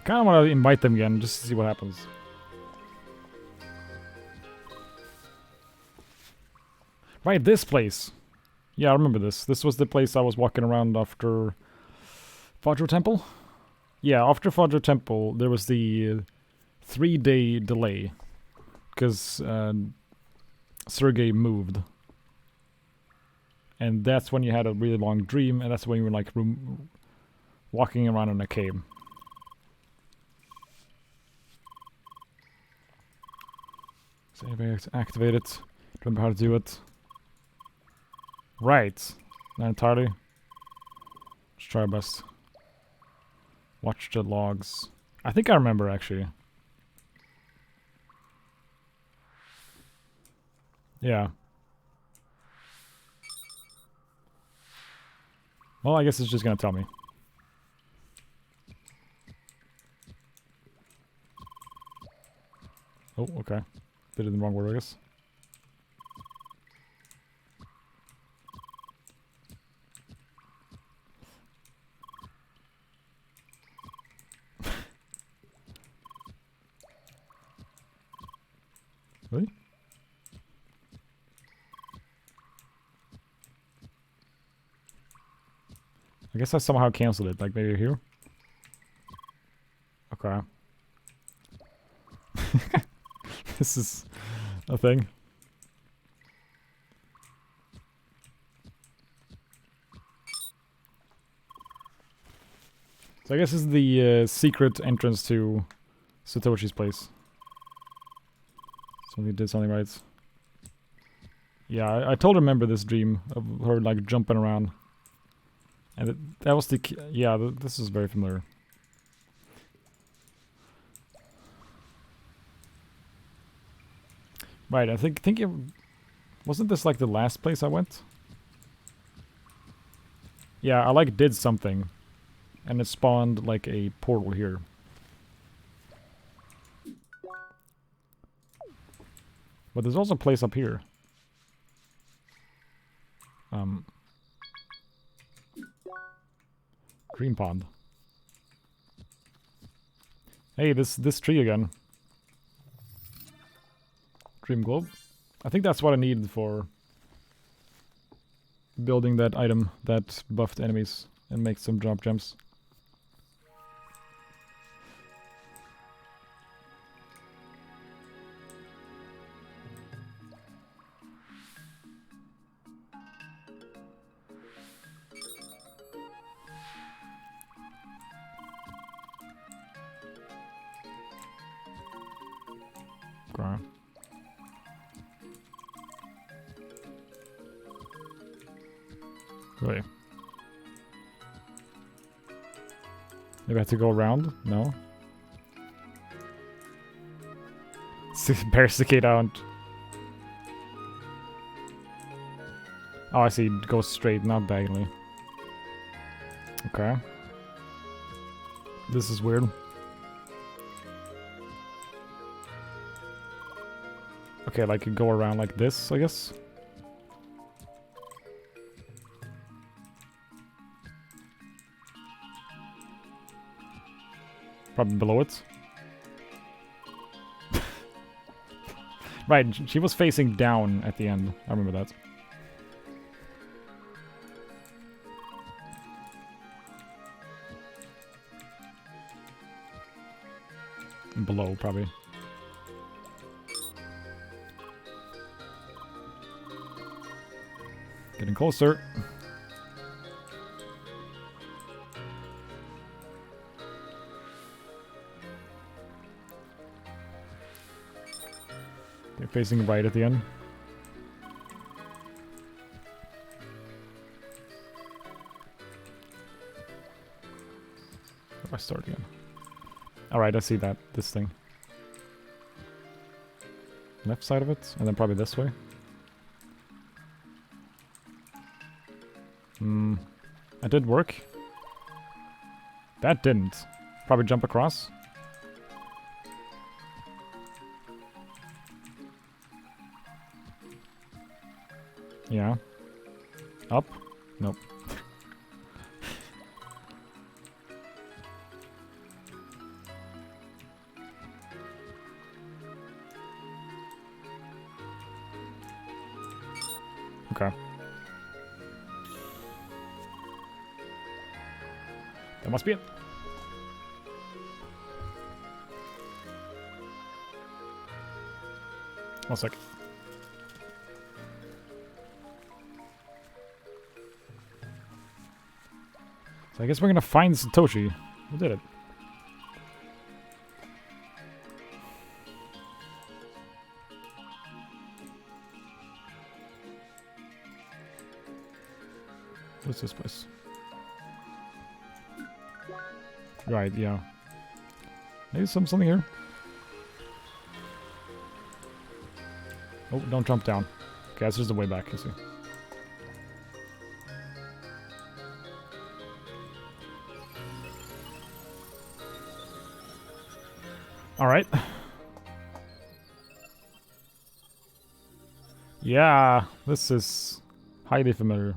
kind of want to invite them again just to see what happens. Right, this place. Yeah, I remember this. This was the place I was walking around after Fadro Temple. Yeah, after Fadro Temple, there was the 3-day delay because Sergey moved. And that's when you had a really long dream, and that's when you were like walking around in a cave. So anybody activate it? Remember how to do it? Right. Not entirely. Let's try our best. Watch the logs. I think I remember actually. Yeah. Well, I guess it's just gonna tell me. Oh, okay. Did it in the wrong word, I guess. Really? I guess I somehow canceled it, like maybe here? Okay. This is a thing. So I guess this is the secret entrance to Satoshi's place. Somebody did something right. Yeah, I totally remember this dream of her like jumping around. And that was the... Yeah, this is very familiar. Right, I think it... Wasn't this like the last place I went? Yeah, I like did something. And it spawned like a portal here. But there's also a place up here. Green pond. Hey, this tree again. Dream globe. I think that's what I need for building that item that buffed enemies and makes some drop gems. Okay. Really? Maybe I have to go around? No? Bearsticade out. Oh, I see. It goes straight, not diagonally. Okay. This is weird. Okay, like go around like this, I guess. Probably below it. Right, she was facing down at the end. I remember that. Below, probably. Getting closer. They're facing right at the end. How do I start again? Alright, I see that. This thing. Left side of it, and then probably this way. That did work. That didn't. Probably jump across. Yeah. Up? Nope. Okay. That must be it. One sec. So I guess we're gonna find Satoshi. We did it. What's this place? Right, yeah. Maybe something here. Oh, don't jump down. Okay, that's just the way back, I see. Alright. Yeah, this is highly familiar.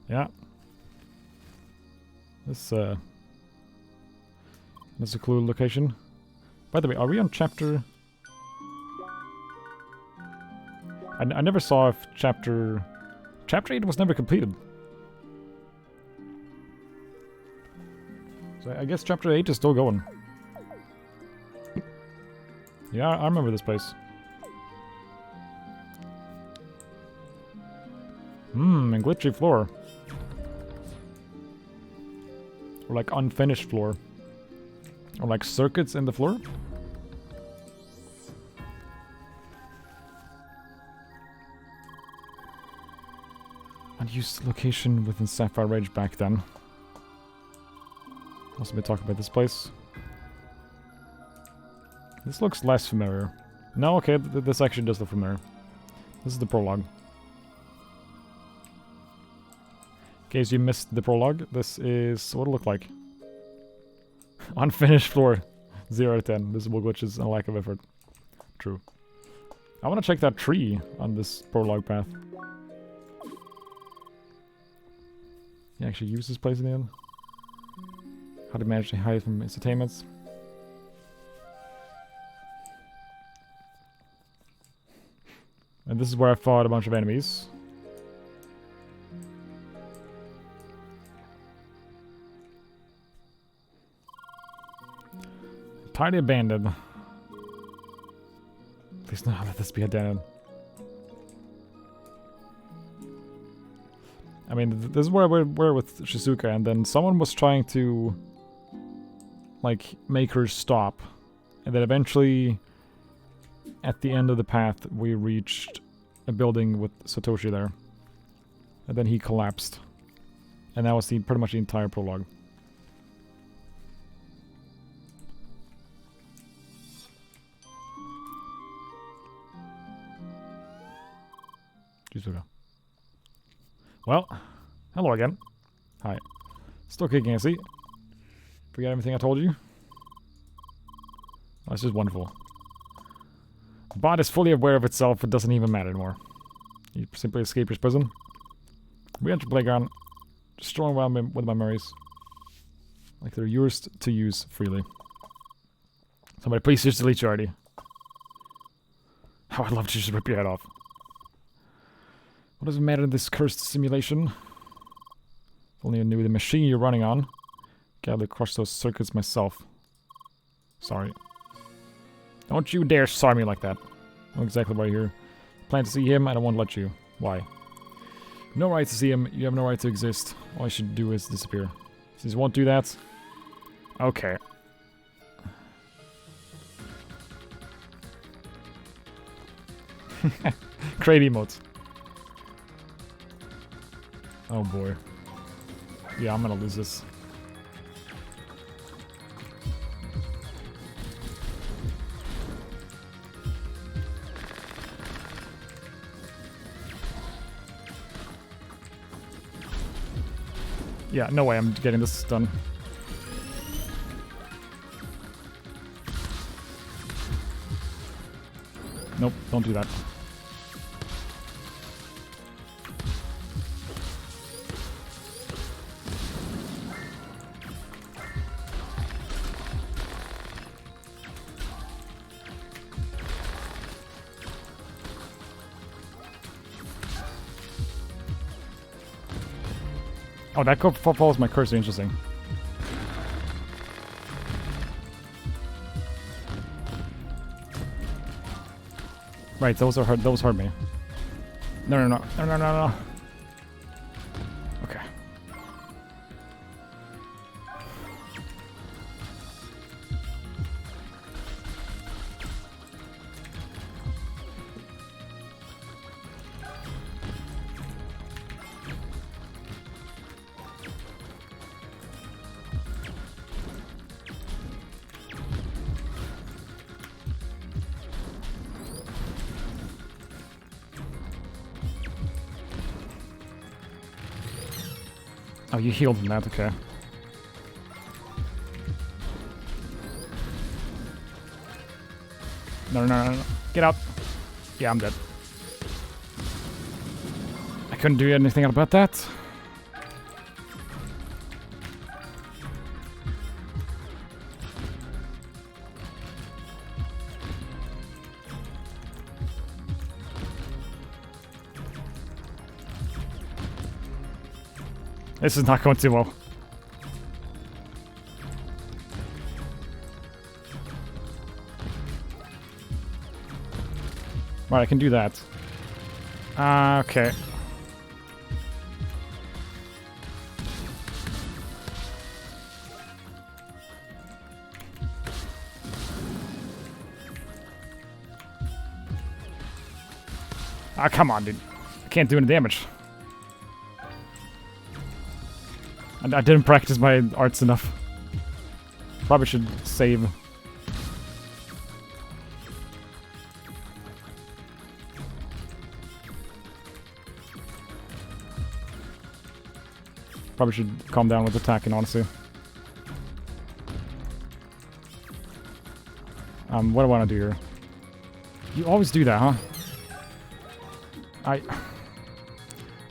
Yeah. This is a cool location. By the way, are we on chapter... I never saw if chapter 8 was never completed. So I guess chapter 8 is still going. Yeah, I remember this place. And glitchy floor. Or like unfinished floor. Or like circuits in the floor. Unused location within Sapphire Ridge back then. Must have been talking about this place. This looks less familiar. No, okay, this actually does look familiar. This is the prologue. In case you missed the prologue, this is what it looked like. Unfinished floor. 0 out of 10. Visible glitches and a lack of effort. True. I want to check that tree on this prologue path. You actually use this place in the end? How to manage to hide from entertainments? And this is where I fought a bunch of enemies. Entirely abandoned. Please don't let this be abandoned. I mean, this is where we were with Shizuka, and then someone was trying to, like, make her stop. And then eventually, at the end of the path, we reached a building with Satoshi there. And then he collapsed. And that was pretty much the entire prologue. Shizuka. Well, hello again. Hi. Still kicking, I see. Forget everything I told you? Oh, this is wonderful. The bot is fully aware of itself, it doesn't even matter anymore. You simply escape your prison. We enter playground, strolling around with my memories. Like they're yours to use freely. Somebody please just delete you already. Oh, I'd love to just rip your head off. What does it matter in this cursed simulation? If only I knew the machine you're running on. Gotta crush those circuits myself. Sorry. Don't you dare sorry me like that. I know exactly why you're here. Plan to see him, I don't want to let you. Why? No right to see him, you have no right to exist. All you should do is disappear. Since you won't do that... Okay. Great emotes. Oh boy. Yeah, I'm gonna lose this. Yeah, no way I'm getting this done. Nope, don't do that. Oh, that follows my cursor. Interesting. Right, those hurt me. No. Okay. Oh, you healed from that, okay. No. Get out. Yeah, I'm dead. I couldn't do anything about that. This is not going too well. Right, I can do that. Okay. Ah, come on, dude. I can't do any damage. I didn't practice my arts enough. Probably should save. Probably should calm down with attacking, honestly. What do I want to do here? You always do that, huh? I'm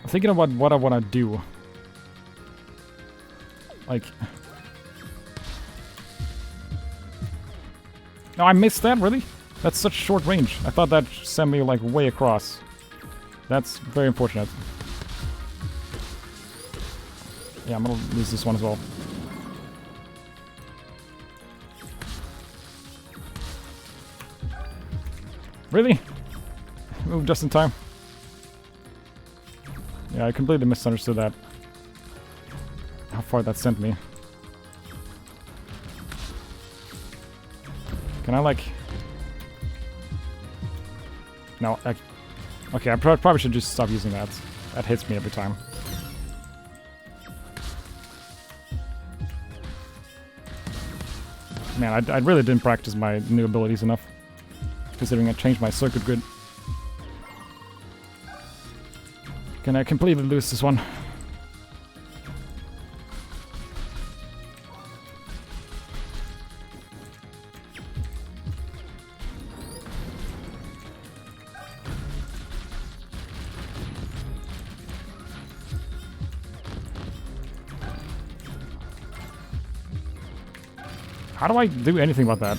thinking about what I want to do. Like... No, I missed that, really? That's such short range. I thought that sent me, like, way across. That's very unfortunate. Yeah, I'm gonna lose this one as well. Really? Move just in time. Yeah, I completely misunderstood that. How far that sent me. Can I, like... No, okay, I probably should just stop using that. That hits me every time. Man, I really didn't practice my new abilities enough, considering I changed my circuit grid. Can I completely lose this one? How do I do anything about that?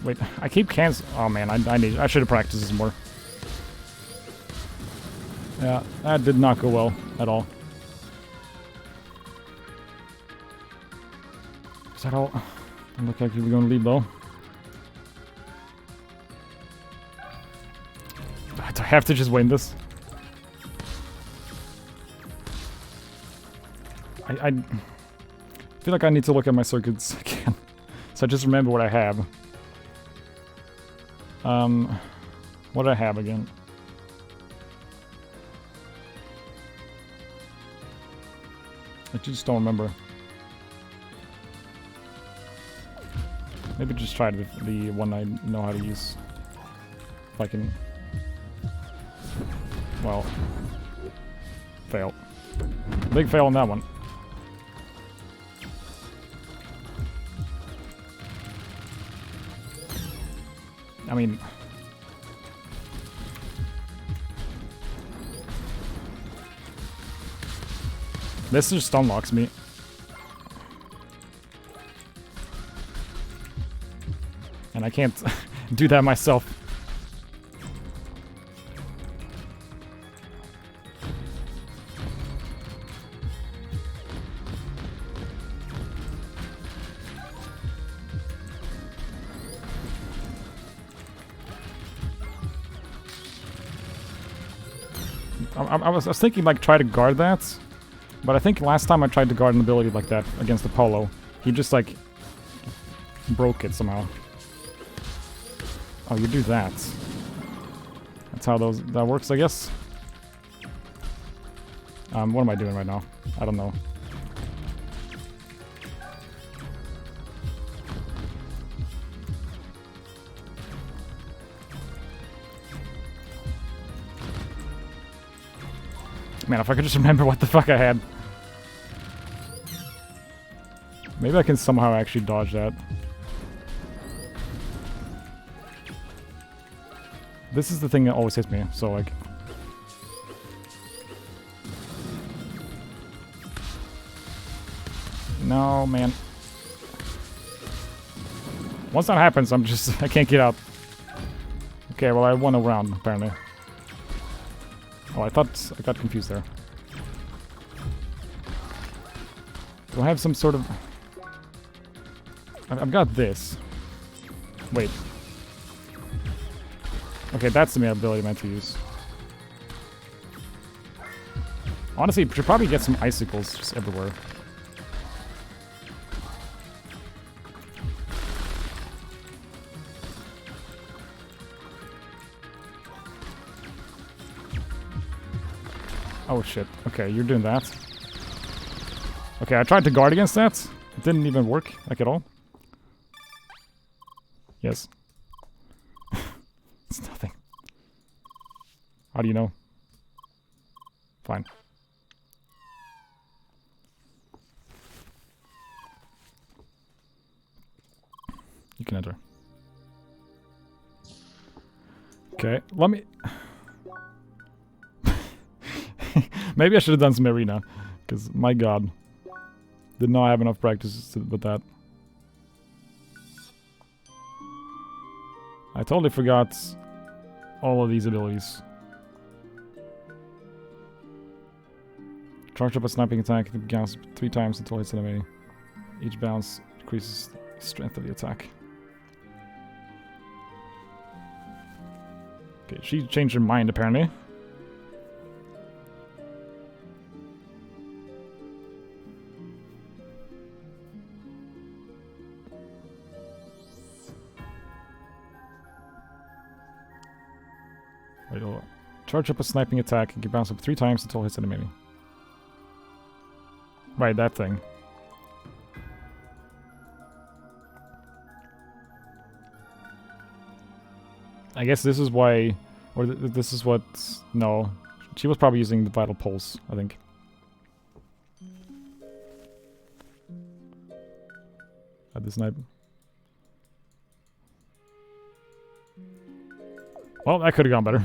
Wait, I keep cancel. Oh man, I should have practiced this more. Yeah, that did not go well at all. Is that all? Doesn't look like we're going to lead though. Do I have to just win this? I feel like I need to look at my circuits again. So I just remember what I have. What did I have again? I just don't remember. Maybe just try the one I know how to use. If I can... Well... Fail. Big fail on that one. I mean... This just unlocks me. And I can't do that myself. I was thinking, like, try to guard that. But I think last time I tried to guard an ability like that against Apollo, he just, like, broke it somehow. Oh, you do that. That's how that works, I guess. What am I doing right now? I don't know. Man, if I could just remember what the fuck I had. Maybe I can somehow actually dodge that. This is the thing that always hits me, so like... No, man. Once that happens, I can't get out. Okay, well I won a round, apparently. Oh, I got confused there. Do I have some sort of... I've got this. Wait. Okay, that's the ability I meant to use. Honestly, should probably get some icicles just everywhere. Oh shit. Okay, you're doing that. Okay, I tried to guard against that. It didn't even work, like at all. Yes. It's nothing. How do you know? Fine. You can enter. Okay, let me... Maybe I should have done some arena, because my god. Did not have enough practice with that. I totally forgot all of these abilities. Charge up a sniping attack, bounce 3 times until it hits an enemy. Each bounce increases the strength of the attack. Okay, she changed her mind apparently. Wait, hold on. Charge up a sniping attack and can bounce up 3 times until it hits an enemy. Right, that thing. I guess this is why, or this is what, no. She was probably using the Vital Pulse, I think. At the snipe. Well, that could have gone better.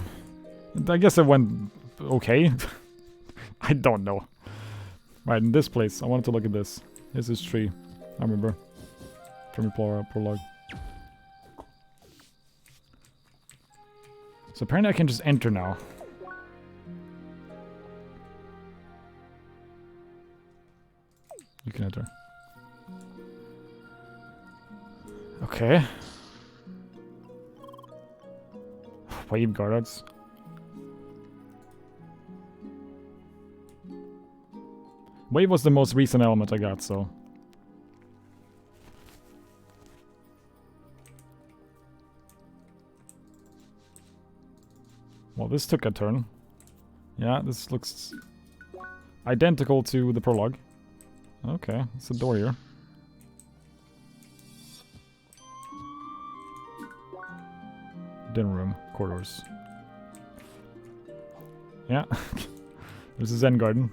I guess it went okay. I don't know. Right, in this place, I wanted to look at this. This is tree. I remember. From your prologue. So apparently I can just enter now. You can enter. Okay. Wave guards. Wave was the most recent element I got, so... Well, this took a turn. Yeah, this looks identical to the prologue. Okay, it's a door here. Dinner room, corridors. Yeah, there's a Zen garden.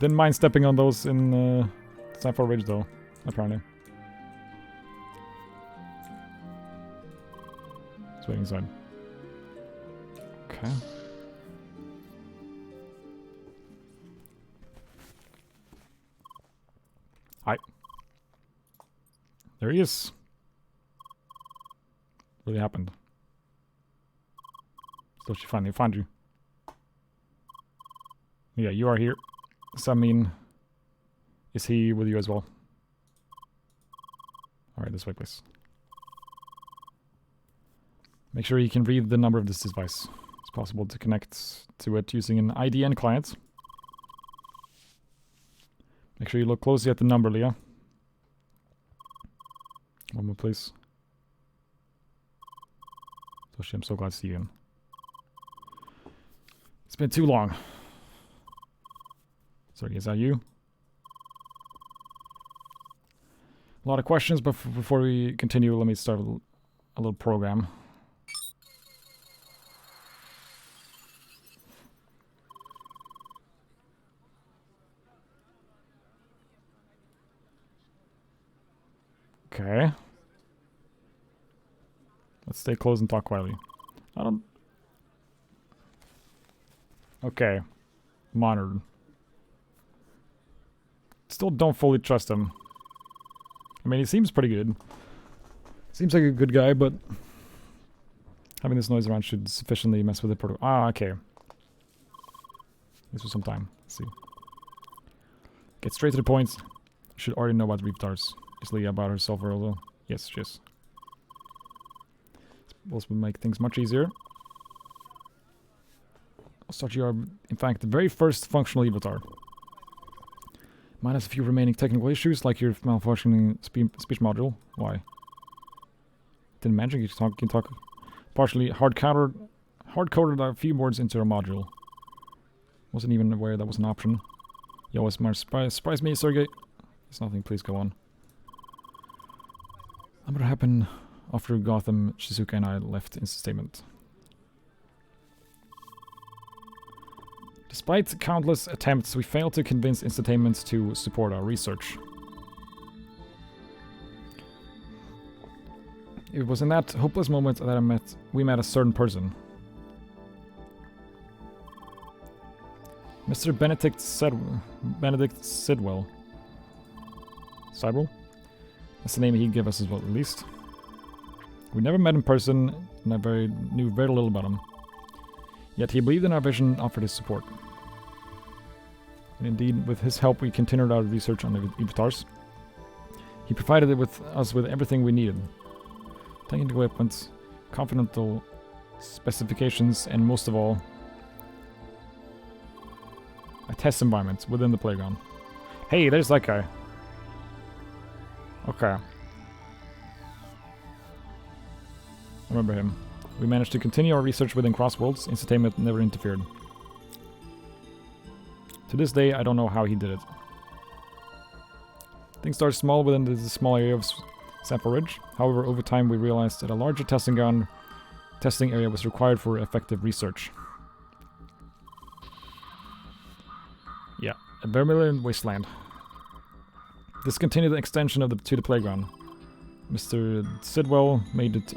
Didn't mind stepping on those in Sci-Fi Ridge though, apparently. It's waiting inside. Okay. Hi. There he is. Really happened. So she finally found you. Yeah, you are here. Does that mean... Is he with you as well? Alright, this way, please. Make sure you can read the number of this device. It's possible to connect to it using an IDN client. Make sure you look closely at the number, Leah. One more, please. Toshi, I'm so glad to see you again. It's been too long. Sorry, is that you? A lot of questions, but before we continue, let me start a little program. Okay. Let's stay close and talk quietly. I don't... Okay. Monitored. Still don't fully trust him. I mean, he seems pretty good. Seems like a good guy, but... having this noise around should sufficiently mess with the protocol. Ah, okay. This was some time. Let's see. Get straight to the point. You should already know about the retards. Is Leah about herself or although? Yes, she is. This will make things much easier. I'll start you are, in fact, the very first functional avatar. Minus a few remaining technical issues, like your malfunctioning speech module. Why? Didn't mention you can talk. Partially hard-coded a few words into a module. Wasn't even aware that was an option. You always surprise me, Sergey. It's nothing, please go on. What would happen after Gotham, Shizuka and I left Instatement? Despite countless attempts, we failed to convince Instatainment to support our research. It was in that hopeless moment that we met a certain person. Mr. Benedict Sidwell. Sidwell? That's the name he gave us as well, at least. We never met in person, and I knew very little about him. Yet he believed in our vision and offered his support. And indeed, with his help, we continued our research on the avatars. He provided us with everything we needed. Technical equipment, confidential specifications, and most of all, a test environment within the playground. Hey, there's that guy. Okay. I remember him. We managed to continue our research within Crossworlds. Entertainment never interfered. To this day, I don't know how he did it. Things started small within the small area of Sample Ridge. However, over time we realized that a larger testing area was required for effective research. Yeah, a Vermilion wasteland. This continued the extension of to the playground. Mr. Sidwell made it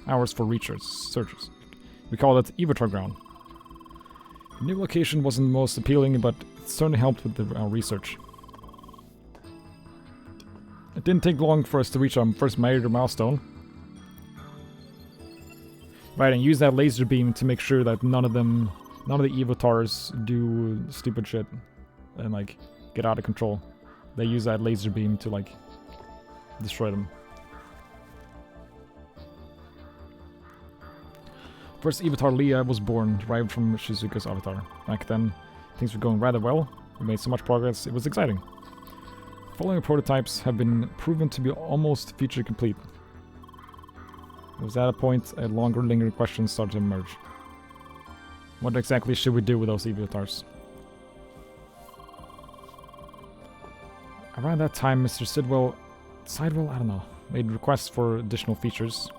ours for searches. We call it Avatar Ground. The new location wasn't the most appealing, but it certainly helped with our research. It didn't take long for us to reach our first major milestone. Right, and use that laser beam to make sure that none of the avatars do stupid shit and like get out of control. They use that laser beam to like destroy them. First avatar Leah was born, derived from Shizuka's avatar. Back then, things were going rather well. We made so much progress, it was exciting. Following prototypes have been proven to be almost feature complete. It was at a point a longer lingering question started to emerge. What exactly should we do with those avatars? Around that time, Mr. Sidwell, I don't know, made requests for additional features.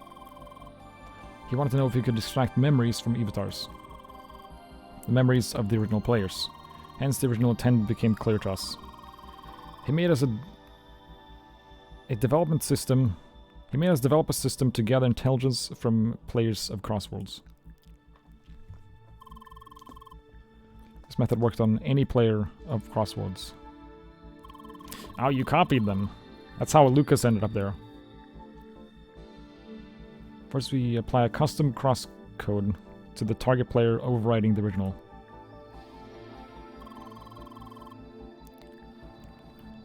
He wanted to know if he could extract memories from avatars. The memories of the original players. Hence, the original intent became clear to us. He made us a development system. He made us develop a system to gather intelligence from players of Crossworlds. This method worked on any player of Crossworlds. Oh, you copied them. That's how Lucas ended up there. First, we apply a custom CrossCode to the target player, overriding the original.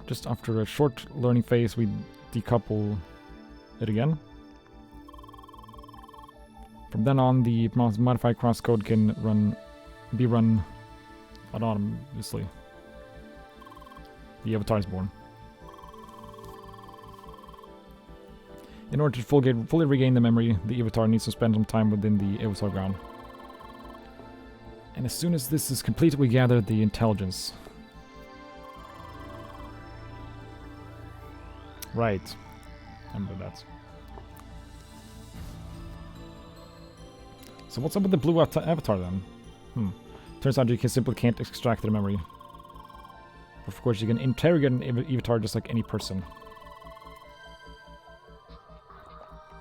Just after a short learning phase, we decouple it again From then on, the modified CrossCode can be run autonomously. The avatar is born. In order to fully regain the memory, the avatar needs to spend some time within the avatar ground. And as soon as this is complete, we gather the intelligence. Right. I remember that. So what's up with the blue avatar then? Turns out you simply can't extract their memory. Of course, you can interrogate an avatar just like any person.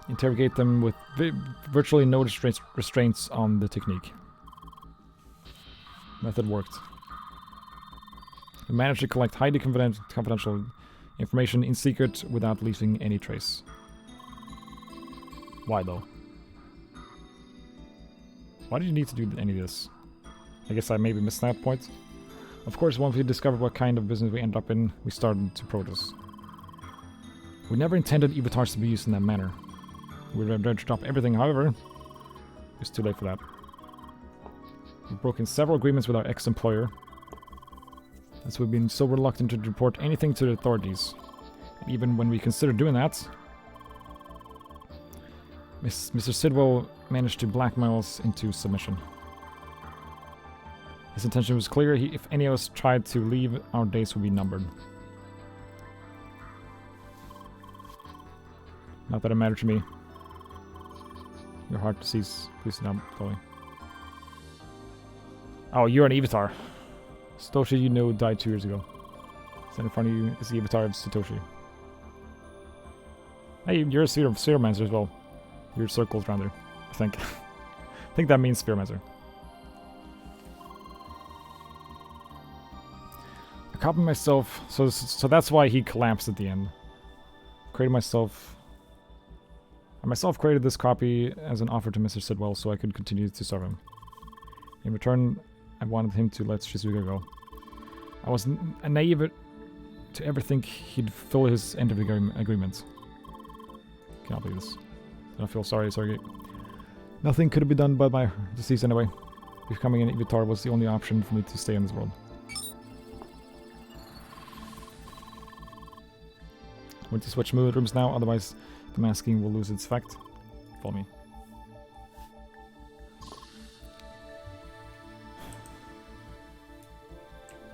Interrogate them with virtually no restraints on the technique. Method worked. We managed to collect highly confidential information in secret without leaving any trace. Why though? Why did you need to do any of this? I guess I maybe missed that point. Of course, once we discovered what kind of business we ended up in, we started to protest. We never intended avatars to be used in that manner. We were ready to drop everything, however, it's too late for that. We've broken several agreements with our ex-employer, as we've been so reluctant to report anything to the authorities. And even when we considered doing that, Mr. Sidwell managed to blackmail us into submission. His intention was clear. If any of us tried to leave, our days would be numbered. Not that it mattered to me. Your heart disease. Please not, Chloe. Oh, you're an avatar. Satoshi, you know, died 2 years ago. Stand in front of you is the avatar of Satoshi. Hey, you're a Spheromancer as well. You're circles around there, I think. I think that means Spheromancer. I copied myself, so that's why he collapsed at the end. Created myself. I myself created this copy as an offer to Mr. Sidwell so I could continue to serve him. In return, I wanted him to let Shizuka go. I was naive to ever think he'd fill his end of the agreement. Cannot believe this. I feel sorry, Sergei. Nothing could have been done but my disease anyway. Becoming an avatar was the only option for me to stay in this world. I want to switch mood rooms now, otherwise the masking will lose its effect. Follow me.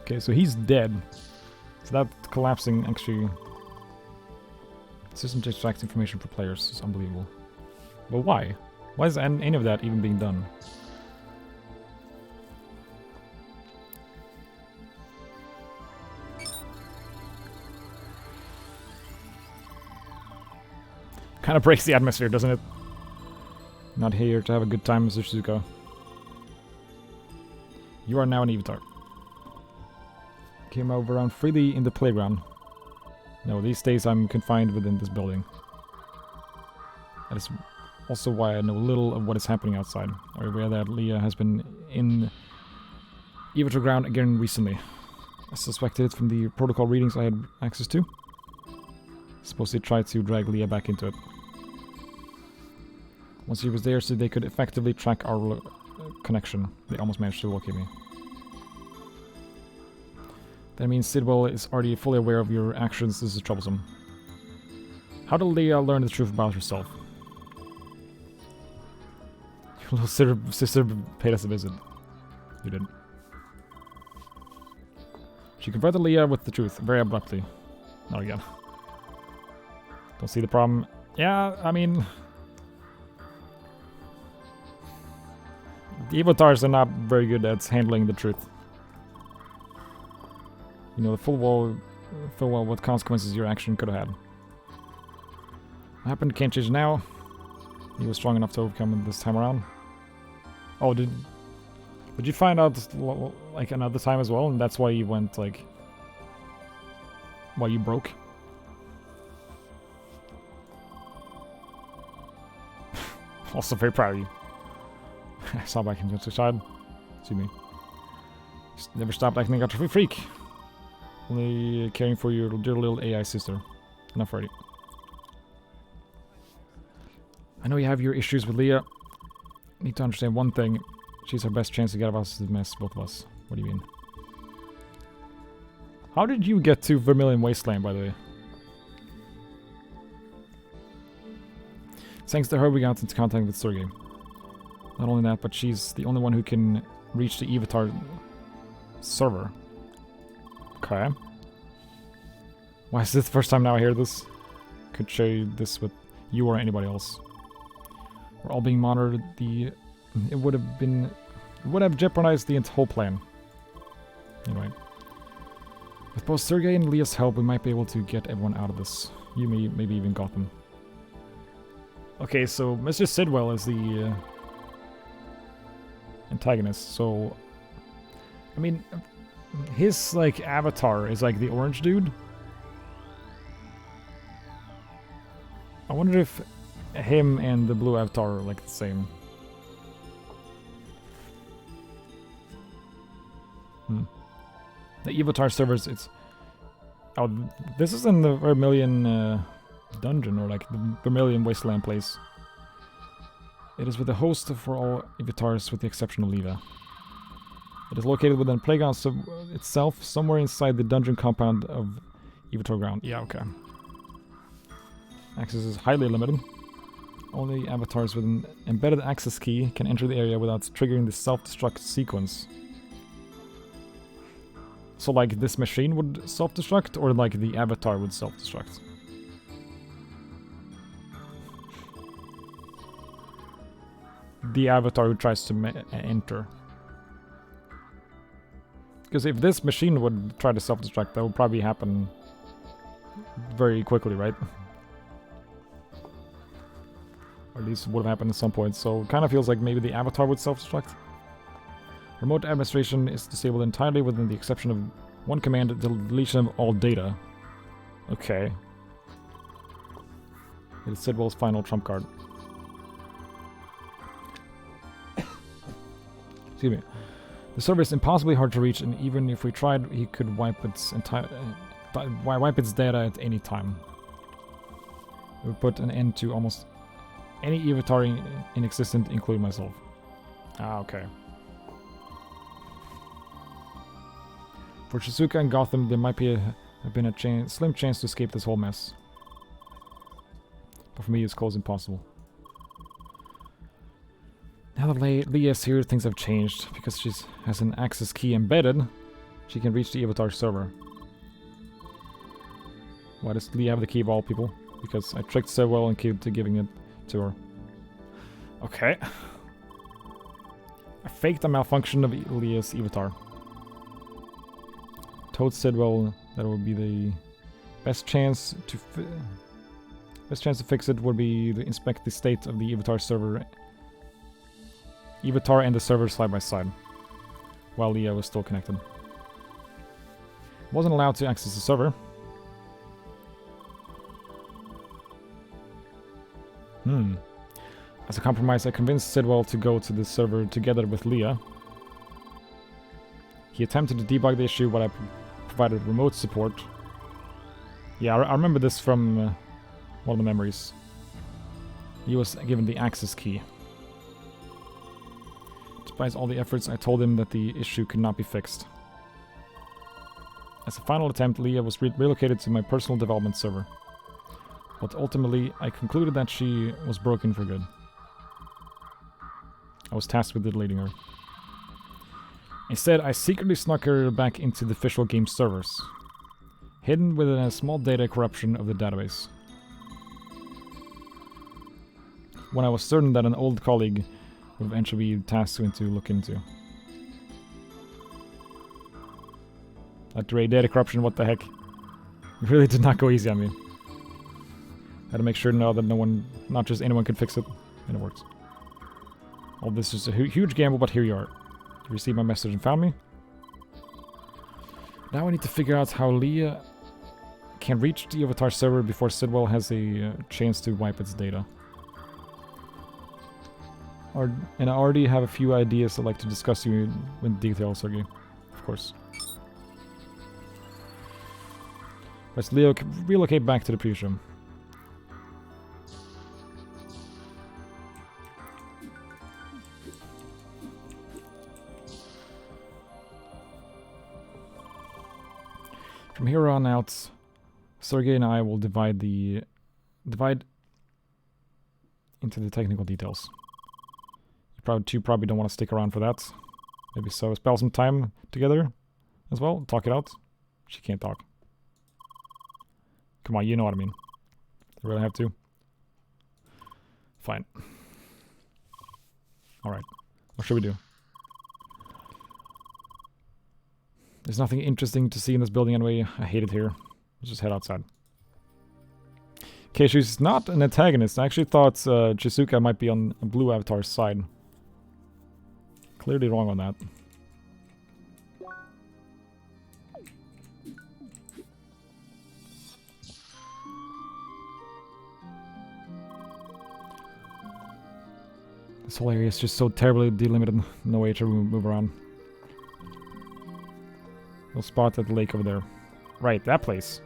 Okay, so he's dead. So that collapsing actually... System to extract information for players is unbelievable. But why? Why is any of that even being done? Kind of breaks the atmosphere, doesn't it? Not here to have a good time, Mr. Shizuka. You are now an avatar. Came over around freely in the playground. No, these days I'm confined within this building. That is also why I know little of what is happening outside. I'm aware that Leah has been in avatar ground again recently. I suspected it from the protocol readings I had access to. Suppose they tried to drag Leah back into it. Once he was there, so they could effectively track our connection. They almost managed to locate me. That means Sidwell is already fully aware of your actions. This is troublesome. How did Leah learn the truth about herself? Your little sister paid us a visit. You didn't. She confronted Leah with the truth, very abruptly. Not again. Don't see the problem. Yeah, I mean... The avatars are not very good at handling the truth. You know, the full well what consequences your action could have had. What happened can't change now. He was strong enough to overcome it this time around. Oh, did you find out like another time as well, and that's why you went like... Why you broke? Also very proud of you. I saw back into the side. See me. Just never stopped acting like a freak. Only caring for your dear little AI sister. Enough already. I know you have your issues with Leah. need to understand one thing. She's our best chance to get out of us this mess, both of us. What do you mean? How did you get to Vermilion Wasteland, by the way? Thanks to her, we got into contact with Sergey. Not only that, but she's the only one who can reach the Avatar server. Okay. Why is this the first time now I hear this? Could share this with you or anybody else. We're all being monitored. It would have jeopardized the whole plan. Anyway. With both Sergey and Leah's help, we might be able to get everyone out of this. You maybe even got them. Okay, so Mr. Sidwell is the antagonist, so... I mean, his, like, avatar is, like, the orange dude. I wonder if him and the blue avatar are, like, the same. The avatar servers, it's... Oh, this is in the Vermilion dungeon, or like the Vermilion Wasteland place. It is with the host for all avatars with the exception of Leva. It is located within the playground itself, somewhere inside the dungeon compound of Avatar Ground. Yeah, okay. Access is highly limited. Only avatars with an embedded access key can enter the area without triggering the self-destruct sequence. So, like, this machine would self-destruct, or, like, the avatar would self-destruct? The avatar who tries to enter. Because if this machine would try to self-destruct, that would probably happen very quickly, right? Or at least would have happened at some point, so it kind of feels like maybe the avatar would self-destruct. Remote administration is disabled entirely within the exception of one command, the deletion of all data. Okay. It is Sidwell's final trump card. Excuse me. The server is impossibly hard to reach, and even if we tried, he could wipe its wipe its data at any time. It would put an end to almost any avatar in existence, including myself. Ah, okay. For Shizuka and Gotham, there might have been a slim chance to escape this whole mess. But for me, it's close impossible. Now that Leah's here, things have changed. Because she has an access key embedded, she can reach the Avatar server. Why does Leah have the key of all people? Because I tricked Sidwell into giving it to her. Okay. I faked a malfunction of Leah's Avatar. Told Sidwell that it would be the best chance to fix it would be to inspect the state of the Avatar server. Avatar and the server side by side, while Leah was still connected. Wasn't allowed to access the server. As a compromise, I convinced Sidwell to go to the server together with Leah. He attempted to debug the issue while I provided remote support. Yeah, I remember this from one of the memories. He was given the access key. Despite all the efforts, I told him that the issue could not be fixed. As a final attempt, Leah was relocated to my personal development server. But ultimately, I concluded that she was broken for good. I was tasked with deleting her. Instead, I secretly snuck her back into the official game servers, hidden within a small data corruption of the database. When I was certain that an old colleague would eventually be tasked to look into. Like data corruption, what the heck? It really did not go easy on me. Had to make sure now that not just anyone could fix it, and it works. All this is a huge gamble, but here you are. You received my message and found me. Now I need to figure out how Leah can reach the Avatar server before Sidwell has a chance to wipe its data. And I already have a few ideas I'd like to discuss you in detail, Sergey. Of course. Let's relocate back to the previous room. From here on out, Sergey and I will divide into the technical details. You probably don't want to stick around for that. Maybe so. Spend some time together as well. Talk it out. She can't talk. Come on, you know what I mean. You really have to. Fine. Alright. What should we do? There's nothing interesting to see in this building anyway. I hate it here. Let's just head outside. Okay, she's not an antagonist. I actually thought Shizuka might be on a blue avatar's side. Clearly wrong on that. This whole area is just so terribly delimited. No way to move around. We'll spot at the lake over there. Right, that place.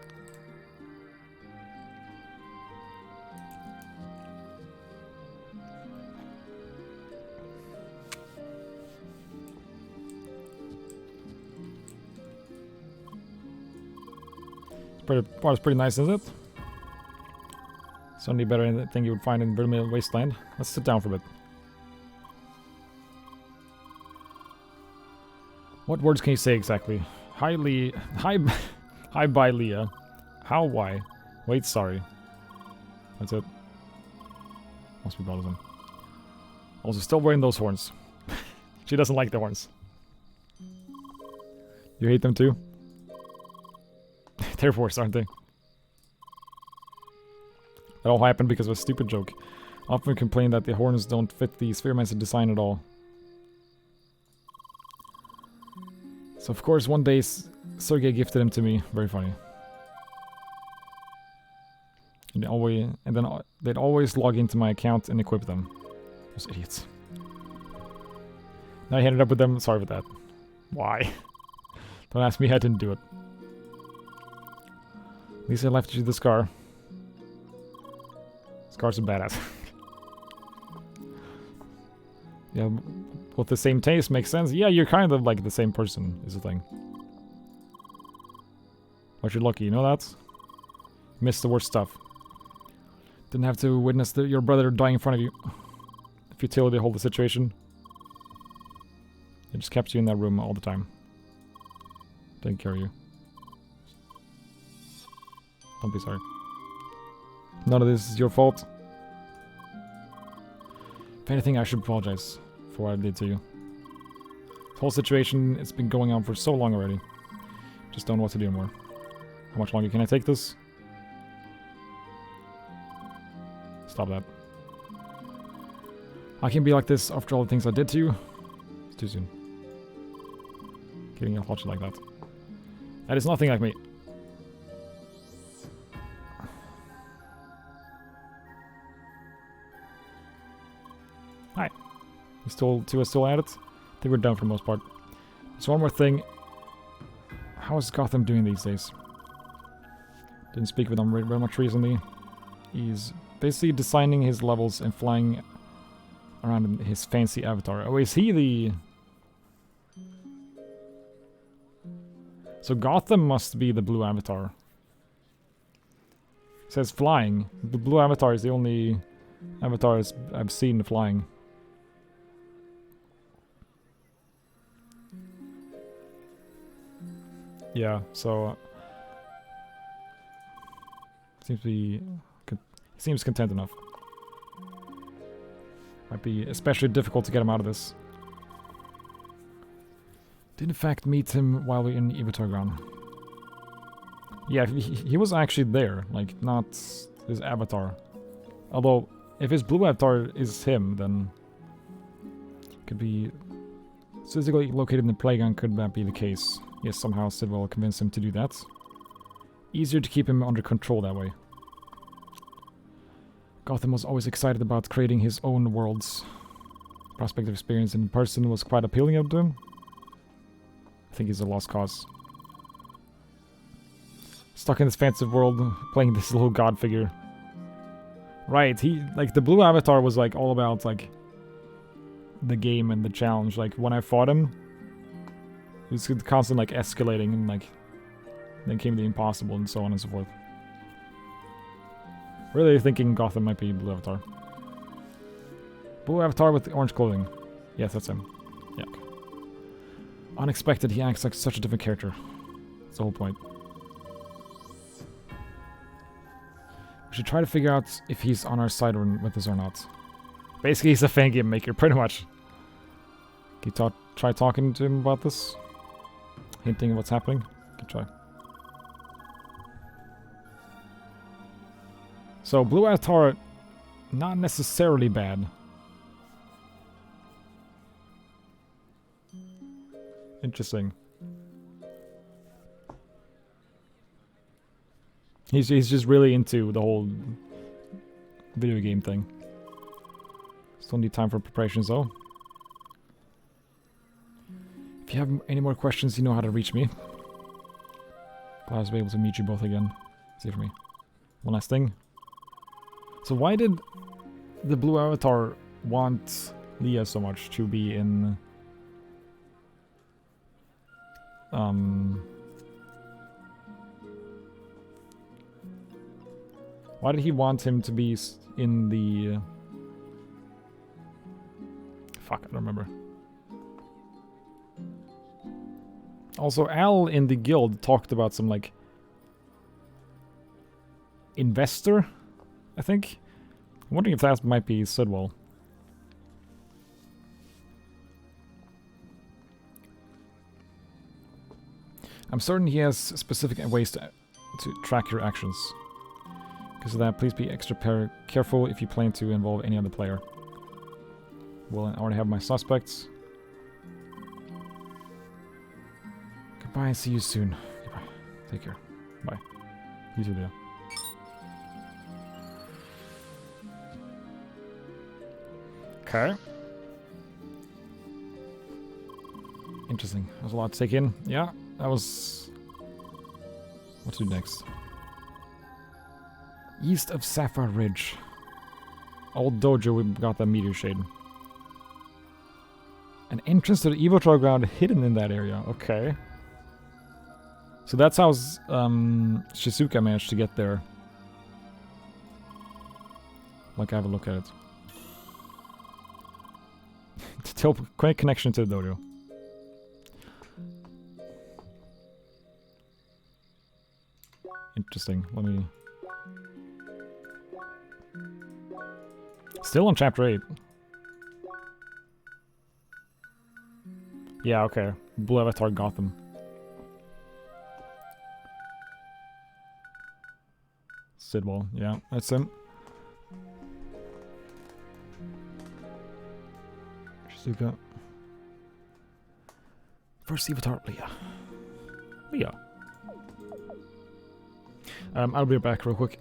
Water's pretty nice, isn't it? Certainly better than anything you would find in Vermilion Wasteland. Let's sit down for a bit. What words can you say exactly? Hi, bye, Leah. How, why? Wait, sorry. That's it. Must be bothersome. Also, still wearing those horns. She doesn't like the horns. You hate them too? They're worse, aren't they? That all happened because of a stupid joke. Often complain that the horns don't fit the Spheromancer design at all. So of course one day Sergey gifted them to me. Very funny. And then they'd always log into my account and equip them. Those idiots. Now I ended up with them. Sorry for that. Why? Don't ask me, I didn't do it. At least I left you the scar. Scar's a badass. Yeah, with the same taste makes sense. Yeah, you're kind of like the same person, is the thing. But you're lucky, you know that? Missed the worst stuff. Didn't have to witness your brother dying in front of you. The futility of the whole situation. It just kept you in that room all the time. Taking care of you. Don't be sorry. None of this is your fault. If anything, I should apologize for what I did to you. This whole situation, it's been going on for so long already. Just don't know what to do anymore. How much longer can I take this? Stop that. I can't be like this after all the things I did to you. It's too soon. Kidding, I'll watch it like that. That is nothing like me. Hi. Two are still at it. I think we're done for the most part. There's one more thing. How is Gotham doing these days? Didn't speak with him very much recently. He's basically designing his levels and flying around in his fancy avatar. Oh, is he the... So Gotham must be the blue avatar. It says flying. The blue avatar is the only avatar I've seen flying. Yeah, so seems content enough. Might be especially difficult to get him out of this. Did in fact meet him while we were in Ivatargon. Yeah, he was actually there, like not his avatar. Although if his blue avatar is him, then could be physically located in the playground. Could that be the case? Yes, somehow Sid will convince him to do that. Easier to keep him under control that way. Gotham was always excited about creating his own worlds. Prospect of experience in person was quite appealing to him. I think he's a lost cause. Stuck in this fancy world, playing this little god figure. Right, like the blue avatar was like all about like the game and the challenge. Like when I fought him, it was constant like escalating and like Then came the impossible and so on and so forth. Really thinking Gotham might be Blue Avatar. Blue Avatar with the orange clothing. Yes, that's him. Yeah. Okay. Unexpected, he acts like such a different character. That's the whole point. We should try to figure out if he's on our side with this or not. Basically, he's a fan game maker, pretty much. Can you try talking to him about this? Hinting at what's happening? Good try. So, Blue Avatar, not necessarily bad. Interesting. He's just really into the whole video game thing. Still need time for preparations though. If you have any more questions, you know how to reach me. Glad I was able to meet you both again. That's it for me. One last thing. So why did the Blue Avatar want Leah so much to be in... Why did he want him to be in the... Fuck, I don't remember. Also, Al in the guild talked about some, like... investor, I think? I'm wondering if that might be Sidwell. I'm certain he has specific ways to track your actions. Because of that, please be extra careful if you plan to involve any other player. Well, I already have my suspects. Goodbye and see you soon. Goodbye. Take care. Bye. You too, Leah. Okay. Interesting. That was a lot to take in. Yeah, that was... What to do next? East of Sapphire Ridge. Old dojo, we got that meteor shade. An entrance to the Evotar ground hidden in that area. Okay. So that's how Shizuka managed to get there. Like, I have a look at it. Quick connection to the dojo. Interesting. Let me... Still on chapter 8. Yeah, okay. Blue Avatar Gotham. Sidwell, yeah, that's him. Shizuka. First Avatar, Leah. Leah. I'll be back real quick.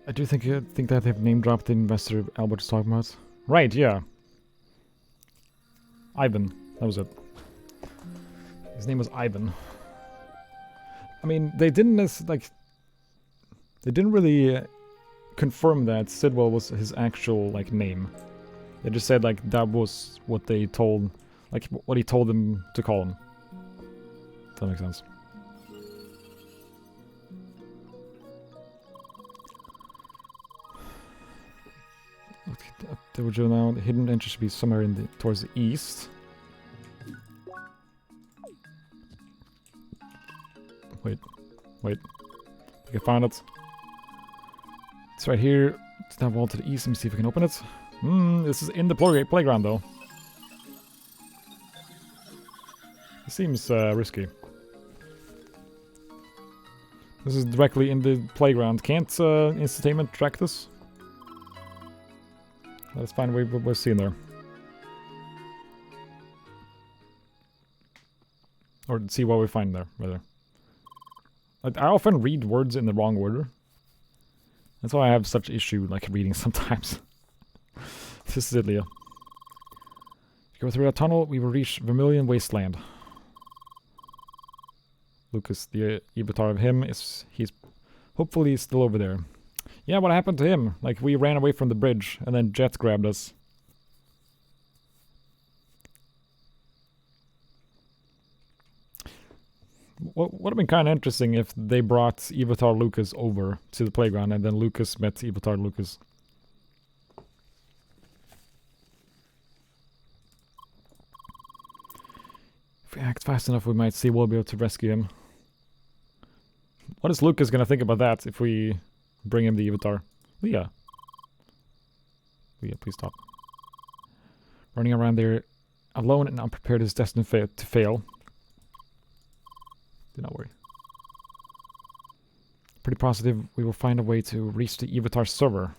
I do think that they've name dropped the investor Albert is talking about. Right, yeah. Ivan, that was it. His name was Ivan. I mean, they didn't they didn't really confirm that Sidwell was his actual like name. They just said like that was what they told, like what he told them to call him. If that makes sense. They would now. The hidden entrance should be somewhere in towards the east. Wait. I think I found it. It's right here. It's that wall to the east. Let me see if we can open it. This is in the playground though. It seems risky. This is directly in the playground. Can't Instantainment track this? Let's find what we're seeing there. Or see what we find there, rather. I often read words in the wrong order. That's why I have such issue, like, reading sometimes. Cecilia. If you go through that tunnel, we will reach Vermilion Wasteland. Lucas, the avatar of him, he's hopefully still over there. Yeah, what happened to him? Like, we ran away from the bridge, and then Jet grabbed us. What would have been kind of interesting if they brought Evatar Lucas over to the playground, and then Lucas met Evatar Lucas. If we act fast enough, we might see we'll be able to rescue him. What is Lucas gonna think about that if we bring him the Avatar? Leah, please stop. Running around there alone and unprepared is destined to fail. Do not worry. Pretty positive we will find a way to reach the Avatar server.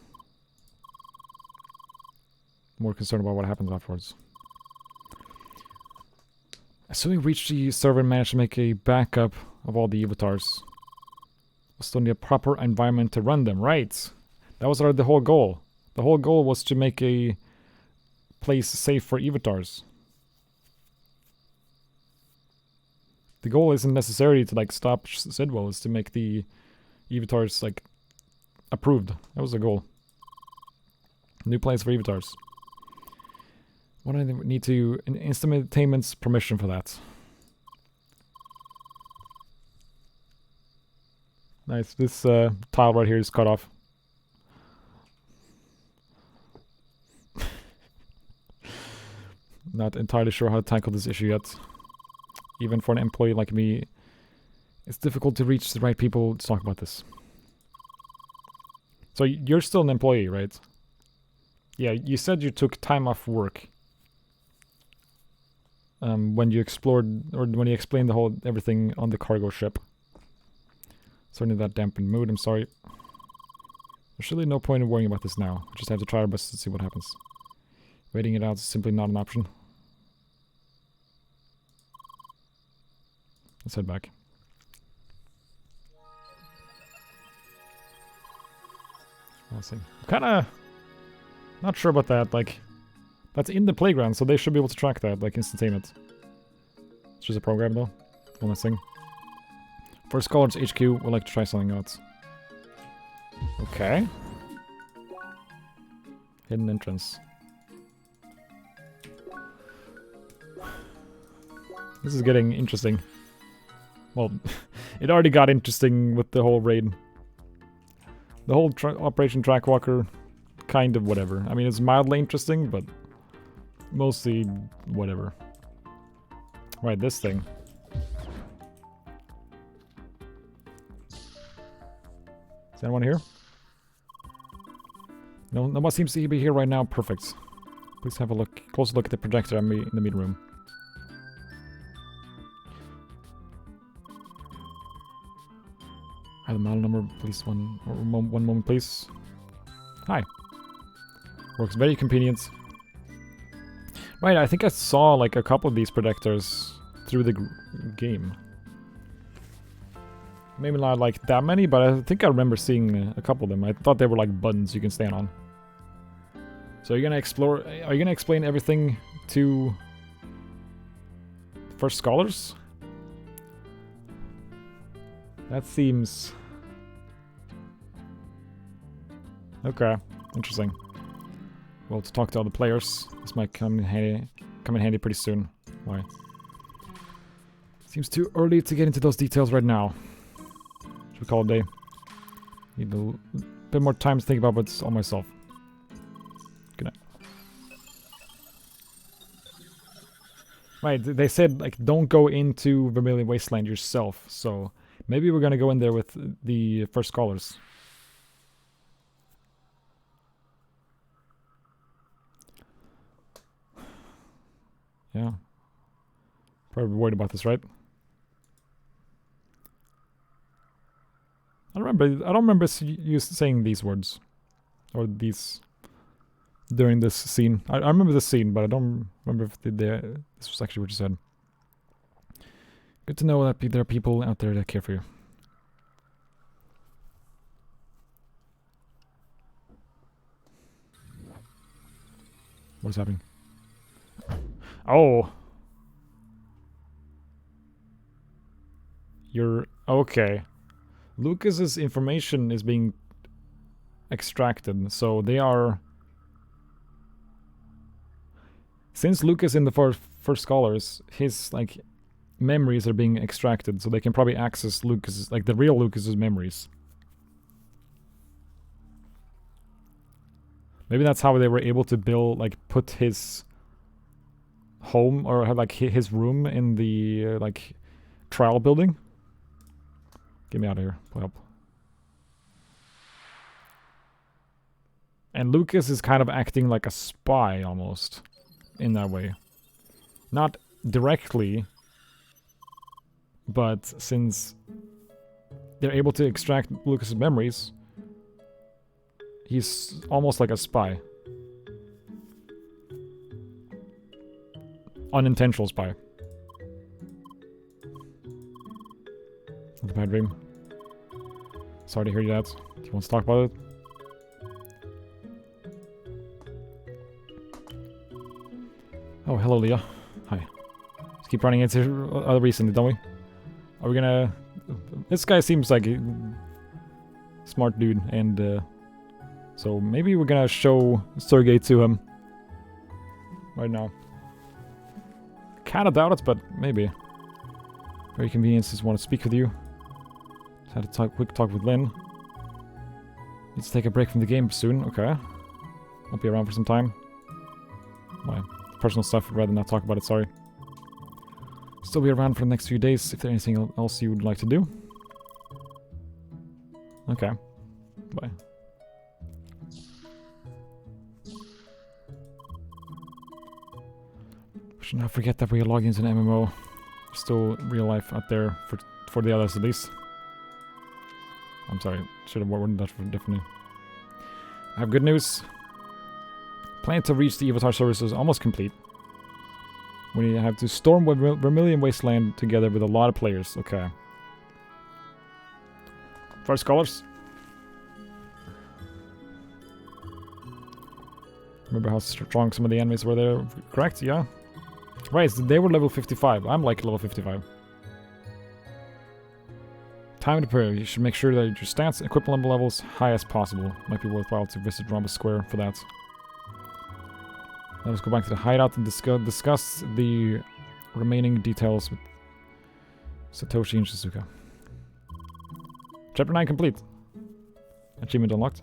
More concerned about what happens afterwards. Assuming we reach the server and manage to make a backup of all the avatars. We'll still need a proper environment to run them, right? That was the whole goal. The whole goal was to make a place safe for avatars. The goal isn't necessarily to like stop Sidwell, it's to make the avatars like approved. That was the goal. New place for avatars. What do I need to... Instantainment's permission for that. Nice. This tile right here is cut off. Not entirely sure how to tackle this issue yet. Even for an employee like me, it's difficult to reach the right people to talk about this. So you're still an employee, right? Yeah, you said you took time off work. When you explored, or when you explained the whole everything on the cargo ship. Certainly that dampened mood, I'm sorry. There's really no point in worrying about this now. We just have to try our best to see what happens. Waiting it out is simply not an option. Let's head back. I'll see. I'm kinda not sure about that, like... That's in the playground, so they should be able to track that, like instantaneous. It's just a program, though. One last thing. For Scholars HQ, we'd like to try something else. Okay. Hidden entrance. This is getting interesting. Well, it already got interesting with the whole raid. The whole Operation Trackwalker, kind of whatever. I mean, it's mildly interesting, but... mostly whatever. Right, this thing. Is anyone here? No, no one seems to be here right now. Perfect. Please have a look, closer look at the projector in the meeting room. I have a model number, please. One moment, please. Hi. Works very convenient. Right, I think I saw like a couple of these projectors through the game. Maybe not like that many, but I think I remember seeing a couple of them. I thought they were like buttons you can stand on. So you're gonna explore... Are you gonna explain everything to... First Scholars? That seems... Okay, interesting. Well, to talk to other players, this might come in handy pretty soon. Why? Seems too early to get into those details right now. Should we call it a day? Need a bit more time to think about what's on myself. Good night. Right, they said, like, don't go into Vermilion Wasteland yourself, so maybe we're gonna go in there with the first scholars. Yeah. Probably worried about this, right? I don't remember you saying these words. Or these... during this scene. I remember this scene, but I don't remember if this was actually what you said. Good to know that there are people out there that care for you. What's happening? Oh! You're... okay. Lucas's information is being extracted, so they are... Since Lucas in the first scholars, his, like, memories are being extracted, so they can probably access Lucas's, like, the real Lucas's memories. Maybe that's how they were able to build, like, put his home, or have, like, his room in the, like, trial building. Get me out of here, pull up. And Lucas is kind of acting like a spy, almost. In that way. Not directly, but since they're able to extract Lucas's memories, he's almost like a spy. Unintentional spy. Not a bad dream. Sorry to hear that. Do you want to talk about it? Oh, hello, Leah. Hi. Let's keep running into other recently, don't we? Are we gonna... This guy seems like a smart dude, and so maybe we're gonna show Sergey to him right now. Kinda doubt it, but maybe. Very convenient, just want to speak with you. Just had a quick talk with Lynn. Need to take a break from the game soon, okay. Won't be around for some time. Why? Personal stuff, I'd rather not talk about it, sorry. Still be around for the next few days if there's anything else you would like to do. Okay. Bye. Should not forget that we are logged into an MMO. Still real life out there for the others at least. I'm sorry, should have worded that differently. I have good news. Plan to reach the Avatar service is almost complete. We have to storm Vermilion Wasteland together with a lot of players. Okay. First scholars. Remember how strong some of the enemies were there? Correct? Yeah. Right, so they were level 55. I'm like level 55. Time to prepare. You should make sure that your stats and equipment levels high as possible. Might be worthwhile to visit Rhombus Square for that. Let us go back to the hideout and discuss the remaining details with Satoshi and Shizuka. Chapter 9 complete. Achievement unlocked.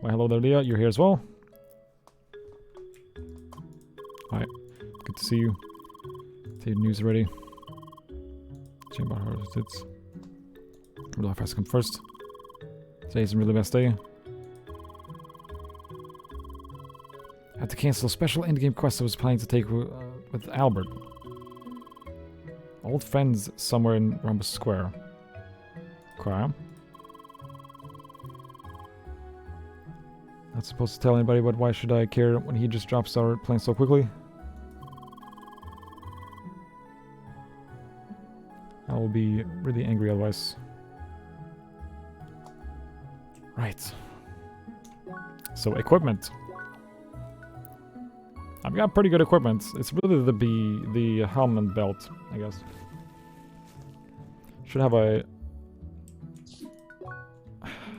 Why, hello there, Leah. You're here as well. Hi. Good to see you. Take news already. Chamber Heart Hits. Life has come first. Today's a really best day. I had to cancel a special endgame quest I was planning to take with Albert. Old friends somewhere in Rhombus Square. Okay. Not supposed to tell anybody, but why should I care when he just drops our plane so quickly? I will be really angry otherwise. Right. So, equipment. I've got pretty good equipment. It's really the helmet belt, I guess. Should have a